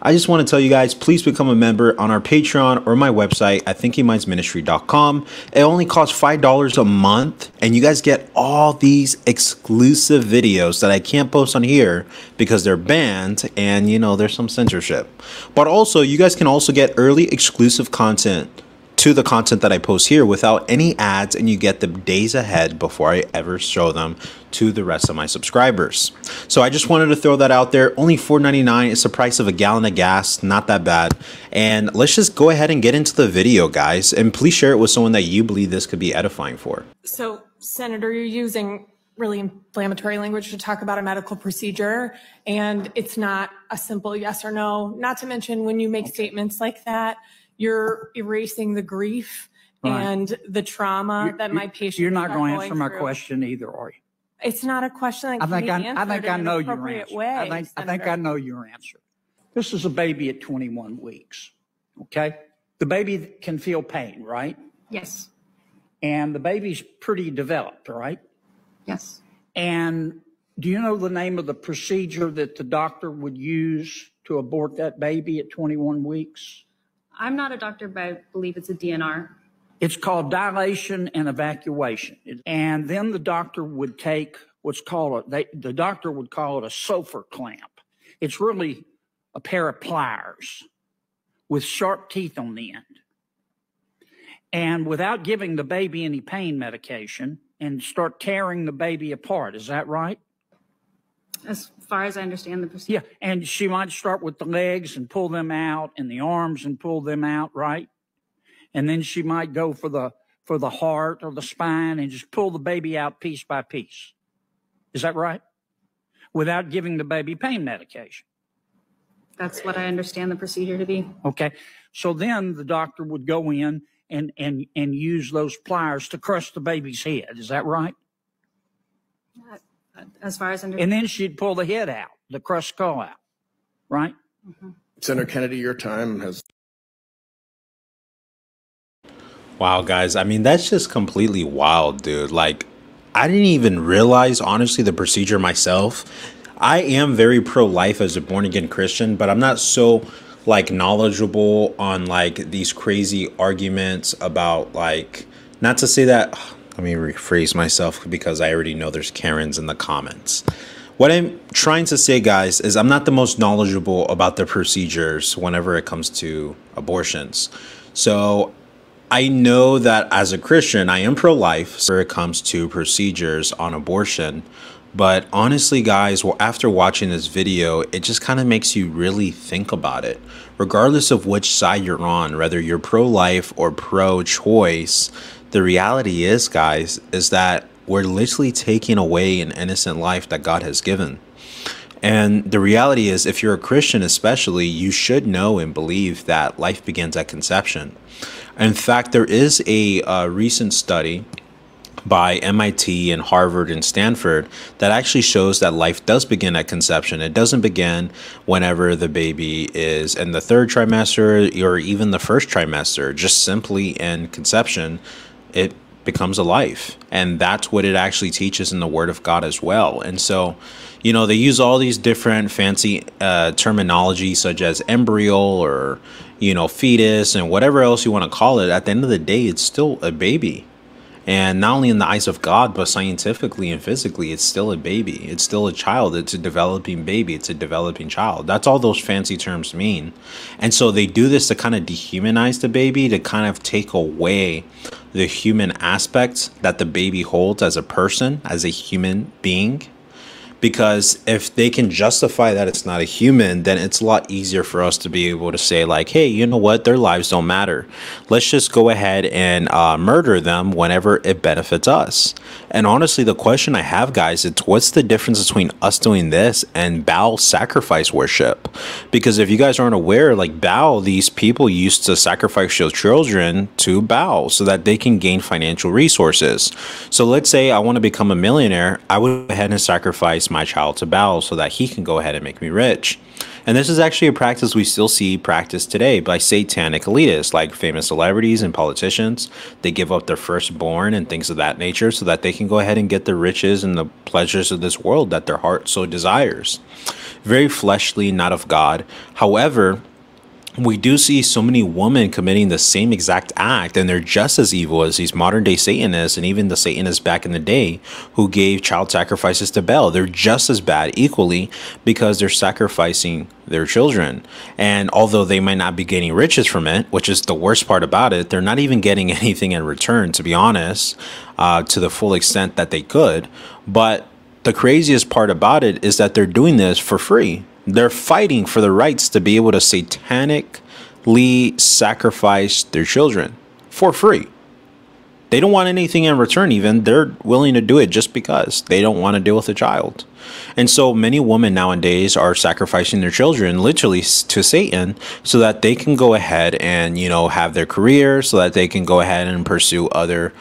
I just want to tell you guys, please become a member on our Patreon or my website at thinkingmindsministry.com. It only costs $5 a month, and you guys get all these exclusive videos that I can't post on here because they're banned and, you know, there's some censorship. But also, you guys can also get early exclusive content to the content that I post here without any ads, and you get them days ahead before I ever show them to the rest of my subscribers. So I just wanted to throw that out there. Only $4.99 is the price of a gallon of gas. Not that bad. And let's just go ahead and get into the video, guys, and please share it with someone that you believe this could be edifying for. So, Senator, you're using really inflammatory language to talk about a medical procedure, and it's not a simple yes or no. Not to mention, when you make statements like that, you're erasing the grief and the trauma that my patient. You're not going to answer my question either, are you? It's not a question that can be answered I think I know your answer. Way, I think I know your answer. This is a baby at 21 weeks. Okay, the baby can feel pain, right? Yes. And the baby's pretty developed, right? Yes. And do you know the name of the procedure that the doctor would use to abort that baby at 21 weeks? I'm not a doctor, but I believe it's a DNR. It's called dilation and evacuation. And then the doctor would take what's called the doctor would call it a Sofer clamp. It's really a pair of pliers with sharp teeth on the end. And without giving the baby any pain medication, and start tearing the baby apart. Is that right? As far as I understand the procedure. Yeah, and she might start with the legs and pull them out, and the arms and pull them out, right? And then she might go for the heart or the spine and just pull the baby out piece by piece. Is that right? Without giving the baby pain medication. That's what I understand the procedure to be. Okay, so then the doctor would go in and use those pliers to crush the baby's head. Is that right? As far as I understand. And then she'd pull the head out, the crushed skull out, right? Mm-hmm. Senator Kennedy, your time has... Wow, guys. I mean, that's just completely wild, dude. Like, I didn't even realize, honestly, the procedure myself. I am very pro-life as a born-again Christian, but I'm not so, like, knowledgeable on, like, these crazy arguments about, like, not to say that... Let me rephrase myself because I already know there's Karens in the comments. What I'm trying to say, guys, is I'm not the most knowledgeable about the procedures whenever it comes to abortions. So I know that as a Christian, I am pro-life when it comes to procedures on abortion. But honestly, guys, well, after watching this video, it just kind of makes you really think about it. Regardless of which side you're on, whether you're pro-life or pro-choice, the reality is, guys, is that we're literally taking away an innocent life that God has given. And the reality is, if you're a Christian especially, you should know and believe that life begins at conception. In fact, there is a recent study by MIT and Harvard and Stanford that actually shows that life does begin at conception. It doesn't begin whenever the baby is in the third trimester or even the first trimester. Just simply in conception, it becomes a life. And that's what it actually teaches in the Word of God as well. And so, you know, they use all these different fancy terminology such as embryo or, you know, fetus and whatever else you want to call it. At the end of the day, it's still a baby. And not only in the eyes of God, but scientifically and physically, it's still a baby. It's still a child. It's a developing baby. It's a developing child. That's all those fancy terms mean. And so they do this to kind of dehumanize the baby, to kind of take away the human aspects that the baby holds as a person, as a human being. Because if they can justify that it's not a human, then it's a lot easier for us to be able to say, like, hey, you know what? Their lives don't matter. Let's just go ahead and murder them whenever it benefits us. And honestly, the question I have, guys, it's what's the difference between us doing this and Baal sacrifice worship? Because if you guys aren't aware, like Baal, these people used to sacrifice their children to Baal so that they can gain financial resources. So let's say I want to become a millionaire. I would go ahead and sacrifice my child to Baal so that he can go ahead and make me rich. And this is actually a practice we still see practiced today by satanic elitists, like famous celebrities and politicians. They give up their firstborn and things of that nature so that they can go ahead and get the riches and the pleasures of this world that their heart so desires. Very fleshly, not of God. However, we do see so many women committing the same exact act, and they're just as evil as these modern day Satanists and even the Satanists back in the day who gave child sacrifices to Baal. They're just as bad equally because they're sacrificing their children. And although they might not be getting riches from it, which is the worst part about it, they're not even getting anything in return, to be honest, to the full extent that they could. But the craziest part about it is that they're doing this for free. They're fighting for the rights to be able to satanically sacrifice their children for free. They don't want anything in return even. They're willing to do it just because they don't want to deal with a child. And so many women nowadays are sacrificing their children literally to Satan so that they can go ahead and, you know, have their career, so that they can go ahead and pursue other,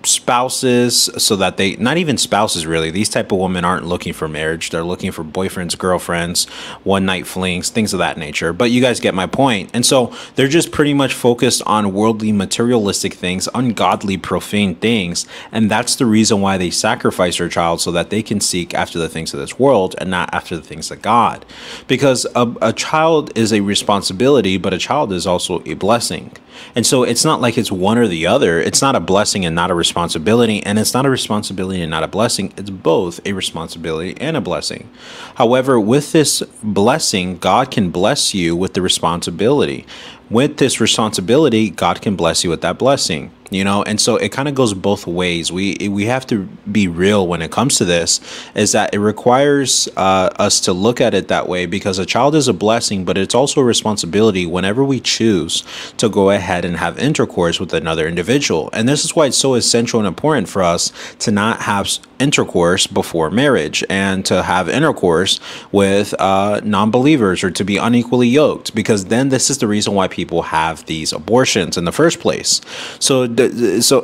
spouses, so that they, not even spouses really, these type of women aren't looking for marriage. They're looking for boyfriends, girlfriends, one night flings, things of that nature. But you guys get my point. And so they're just pretty much focused on worldly, materialistic things, ungodly, profane things. And that's the reason why they sacrifice their child, so that they can seek after the things of this world and not after the things of God. Because a child is a responsibility, but a child is also a blessing. And so it's not like it's one or the other. It's not a blessing and not a responsibility, and it's not a responsibility and not a blessing. It's both a responsibility and a blessing. However, with this blessing, God can bless you with the responsibility. With this responsibility, God can bless you with that blessing. You know, and so it kind of goes both ways. We have to be real when it comes to this, is that it requires us to look at it that way, because a child is a blessing, but it's also a responsibility whenever we choose to go ahead and have intercourse with another individual. And this is why it's so essential and important for us to not have intercourse before marriage, and to have intercourse with non-believers, or to be unequally yoked, because then this is the reason why people have these abortions in the first place. So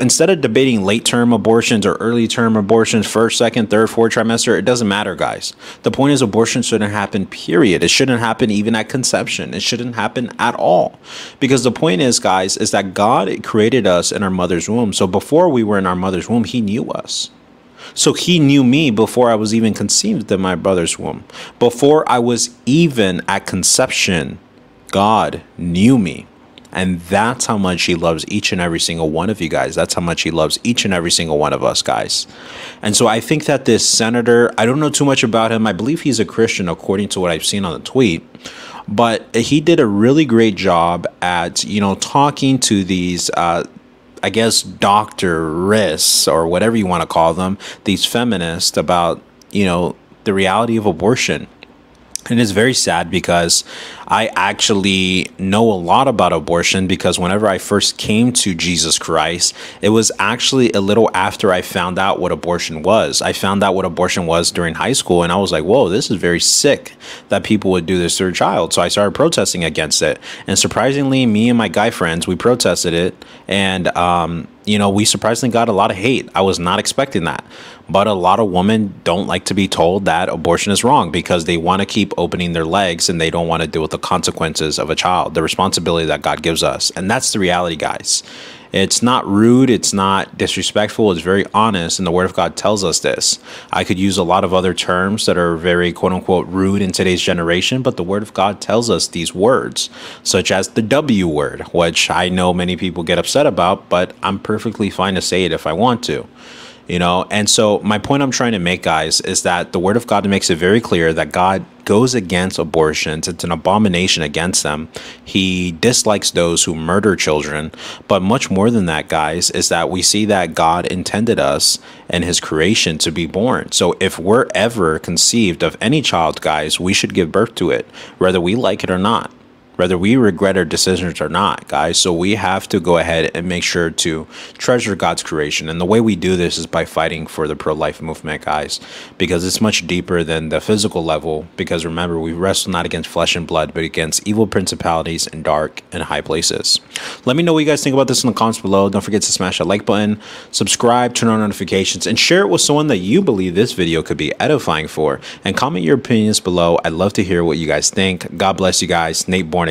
instead of debating late term abortions or early term abortions, first, second, third, fourth trimester, it doesn't matter, guys. The point is, abortion shouldn't happen, period. It shouldn't happen even at conception. It shouldn't happen at all. Because the point is, guys, is that God created us in our mother's womb. So before we were in our mother's womb, he knew us. So he knew me before I was even conceived in my brother's womb. Before I was even at conception, God knew me. And that's how much he loves each and every single one of you guys. That's how much he loves each and every single one of us, guys. And so I think that this senator, I don't know too much about him. I believe he's a Christian, according to what I've seen on the tweet. But he did a really great job at, you know, talking to these, I guess, doctorists, or whatever you want to call them, these feminists, about, you know, the reality of abortion. And it's very sad, because I actually know a lot about abortion, because whenever I first came to Jesus Christ, it was actually a little after I found out what abortion was. I found out what abortion was during high school, and I was like, whoa, this is very sick that people would do this to their child. So I started protesting against it. And surprisingly, me and my guy friends, we protested it. And, you know, we surprisingly got a lot of hate. I was not expecting that. But a lot of women don't like to be told that abortion is wrong, because they want to keep opening their legs, and they don't want to deal with the consequences of a child, the responsibility that God gives us. And that's the reality, guys. It's not rude. It's not disrespectful. It's very honest. And the word of God tells us this. I could use a lot of other terms that are very, quote unquote, rude in today's generation, but the word of God tells us these words, such as the W word, which I know many people get upset about, but I'm perfectly fine to say it if I want to. You know, and so my point I'm trying to make, guys, is that the word of God makes it very clear that God goes against abortions. It's an abomination against them. He dislikes those who murder children. But much more than that, guys, is that we see that God intended us and his creation to be born. So if we're ever conceived of any child, guys, we should give birth to it, whether we like it or not. whether we regret our decisions or not, guys. So we have to go ahead and make sure to treasure God's creation. And the way we do this is by fighting for the pro-life movement, guys, because it's much deeper than the physical level. Because remember, we wrestle not against flesh and blood, but against evil principalities in dark and high places. Let me know what you guys think about this in the comments below. Don't forget to smash that like button, subscribe, turn on notifications, and share it with someone that you believe this video could be edifying for. And comment your opinions below. I'd love to hear what you guys think. God bless you guys. Nate Born